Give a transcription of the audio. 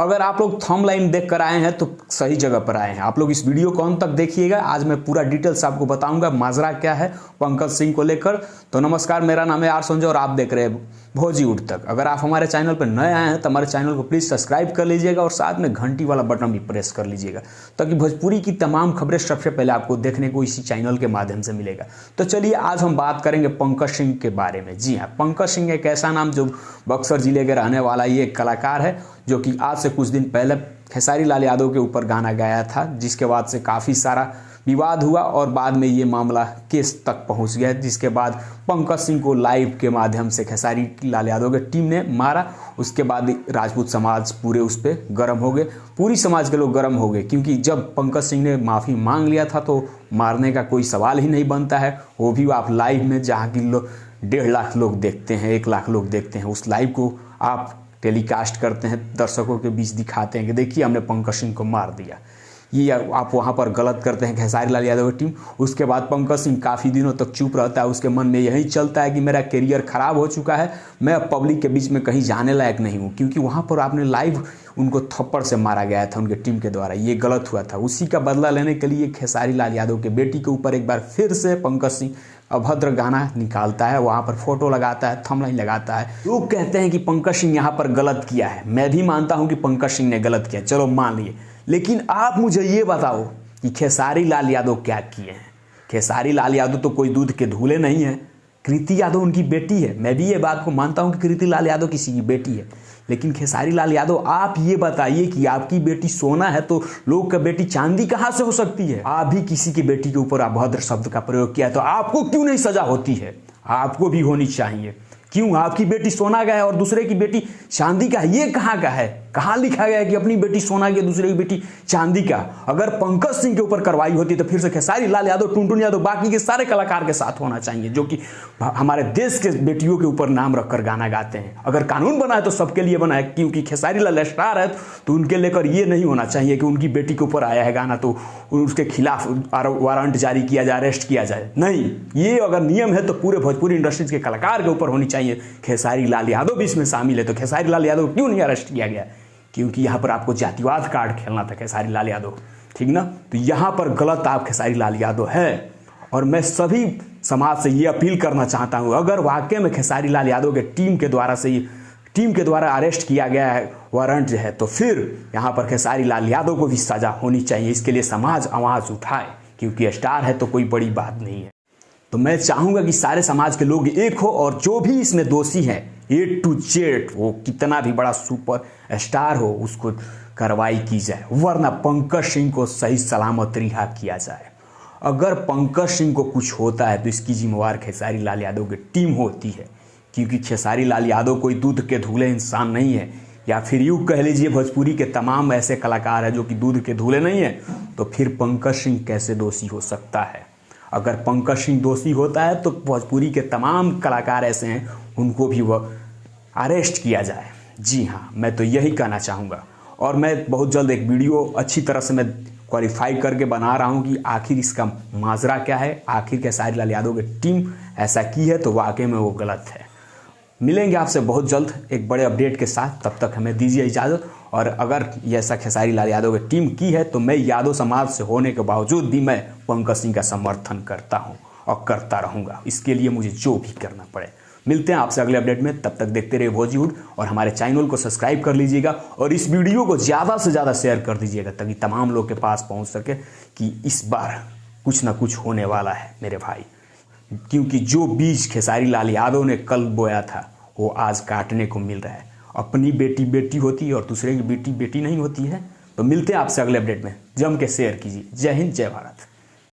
अगर आप लोग थंबनेल देख कर आए हैं तो सही जगह पर आए हैं। आप लोग इस वीडियो को अंत तक देखिएगा। आज मैं पूरा डिटेल्स आपको बताऊंगा माजरा क्या है पंकज सिंह को लेकर। तो नमस्कार, मेरा नाम है आर संजय और आप देख रहे हैं भोजी उठ तक। अगर आप हमारे चैनल पर नए आए हैं तो हमारे चैनल को प्लीज़ सब्सक्राइब कर लीजिएगा और साथ में घंटी वाला बटन भी प्रेस कर लीजिएगा, ताकि भोजपुरी की तमाम खबरें सबसे पहले आपको देखने को इसी चैनल के माध्यम से मिलेगा। तो चलिए आज हम बात करेंगे पंकज सिंह के बारे में। जी हाँ, पंकज सिंह एक ऐसा नाम जो बक्सर जिले के रहने वाला ये एक कलाकार है, जो कि आज से कुछ दिन पहले खेसारी लाल यादव के ऊपर गाना गाया था, जिसके बाद से काफ़ी सारा विवाद हुआ और बाद में ये मामला केस तक पहुंच गया, जिसके बाद पंकज सिंह को लाइव के माध्यम से खेसारी लाल यादव की टीम ने मारा। उसके बाद राजपूत समाज पूरे उस पर गर्म हो गए, पूरी समाज के लोग गर्म हो गए, क्योंकि जब पंकज सिंह ने माफ़ी मांग लिया था तो मारने का कोई सवाल ही नहीं बनता है। वो भी आप लाइव में, जहाँ की लोग 1.5 लाख लोग देखते हैं, 1 लाख लोग देखते हैं, उस लाइव को आप टेलीकास्ट करते हैं, दर्शकों के बीच दिखाते हैं कि देखिए हमने पंकज सिंह को मार दिया। ये आप वहाँ पर गलत करते हैं खेसारी लाल यादव की टीम। उसके बाद पंकज सिंह काफ़ी दिनों तक चुप रहता है, उसके मन में यही चलता है कि मेरा करियर ख़राब हो चुका है, मैं अब पब्लिक के बीच में कहीं जाने लायक नहीं हूँ, क्योंकि वहाँ पर आपने लाइव उनको थप्पड़ से मारा गया था उनके टीम के द्वारा, ये गलत हुआ था। उसी का बदला लेने के लिए खेसारी लाल यादव के बेटी के ऊपर एक बार फिर से पंकज सिंह अभद्र गाना निकालता है, वहाँ पर फोटो लगाता है, थंबनेल लगाता है। लोग कहते हैं कि पंकज सिंह यहाँ पर गलत किया है। मैं भी मानता हूँ कि पंकज सिंह ने गलत किया, चलो मान लिए, लेकिन आप मुझे ये बताओ कि खेसारी लाल यादव क्या किए हैं। खेसारी लाल यादव तो कोई दूध के धूले नहीं है, कृति यादव उनकी बेटी है। मैं भी ये बात को मानता हूँ कि कृति लाल यादव किसी की बेटी है, लेकिन खेसारी लाल यादव आप ये बताइए कि आपकी बेटी सोना है तो लोग का बेटी चांदी कहाँ से हो सकती है। आप भी किसी की बेटी के ऊपर अभद्र शब्द का प्रयोग किया है, तो आपको क्यों नहीं सजा होती है? आपको भी होनी चाहिए। क्यों? आपकी बेटी सोना का है और दूसरे की बेटी चांदी का है, ये कहाँ का है? कहाँ लिखा गया है कि अपनी बेटी सोना की दूसरे की बेटी चांदी का? अगर पंकज सिंह के ऊपर कार्रवाई होती तो फिर से खेसारी लाल यादव, टुनटुन यादव, बाकी के सारे कलाकार के साथ होना चाहिए, जो कि हमारे देश के बेटियों के ऊपर नाम रखकर गाना गाते हैं। अगर कानून बना है तो सबके लिए बना है, क्योंकि खेसारी लाल स्टार है तो उनके लेकर ये नहीं होना चाहिए कि उनकी बेटी के ऊपर आया है गाना तो उसके खिलाफ वारंट जारी किया जाए, अरेस्ट किया जाए। नहीं, ये अगर नियम है तो पूरे भोजपुरी इंडस्ट्रीज के कलाकार के ऊपर होनी चाहिए। खेसारी लाल यादव भी इसमें शामिल है, तो खेसारी लाल यादव क्यों नहीं अरेस्ट किया गया? क्योंकि यहाँ पर आपको जातिवाद कार्ड खेलना था खेसारी लाल यादव, ठीक ना? तो यहाँ पर गलत आप खेसारी लाल यादव है। और मैं सभी समाज से ये अपील करना चाहता हूँ, अगर वाकई में खेसारी लाल यादव के टीम के द्वारा अरेस्ट किया गया है, वारंट है, तो फिर यहाँ पर खेसारी लाल यादव को भी सजा होनी चाहिए। इसके लिए समाज आवाज़ उठाए, क्योंकि स्टार है तो कोई बड़ी बात नहीं है। तो मैं चाहूँगा कि सारे समाज के लोग एक हो और जो भी इसमें दोषी हैं A to Z, वो कितना भी बड़ा सुपर स्टार हो, उसको कार्रवाई की जाए, वरना पंकज सिंह को सही सलामत रिहा किया जाए। अगर पंकज सिंह को कुछ होता है तो इसकी जिम्मेवार खेसारी लाल यादव की टीम होती है, क्योंकि खेसारी लाल यादव कोई दूध के धुले इंसान नहीं है। या फिर यूँ कह लीजिए भोजपुरी के तमाम ऐसे कलाकार हैं जो कि दूध के धुले नहीं है, तो फिर पंकज सिंह कैसे दोषी हो सकता है? अगर पंकज सिंह दोषी होता है तो भोजपुरी के तमाम कलाकार ऐसे हैं, उनको भी वह अरेस्ट किया जाए। जी हाँ, मैं तो यही कहना चाहूँगा। और मैं बहुत जल्द एक वीडियो अच्छी तरह से मैं क्वालिफाई करके बना रहा हूँ कि आखिर इसका माजरा क्या है, आखिर खेसारी लाल यादव की टीम ऐसा की है तो वाकई में वो गलत है। मिलेंगे आपसे बहुत जल्द एक बड़े अपडेट के साथ, तब तक हमें दीजिए इजाज़त। और अगर ये ऐसा खेसारी लाल यादव की टीम की है तो मैं यादव समाज से होने के बावजूद भी मैं पंकज सिंह का समर्थन करता हूँ और करता रहूँगा, इसके लिए मुझे जो भी करना पड़े। मिलते हैं आपसे अगले अपडेट में, तब तक देखते रहिए भोजीवुड और हमारे चैनल को सब्सक्राइब कर लीजिएगा और इस वीडियो को ज़्यादा से ज़्यादा शेयर कर दीजिएगा, ताकि तमाम लोग के पास पहुँच सके कि इस बार कुछ ना कुछ होने वाला है मेरे भाई। क्योंकि जो बीज खेसारी लाल यादव ने कल बोया था वो आज काटने को मिल रहा है। अपनी बेटी बेटी होती है और दूसरे की बेटी बेटी नहीं होती है। तो मिलते हैं आपसे अगले अपडेट में, जम के शेयर कीजिए। जय हिंद, जय भारत।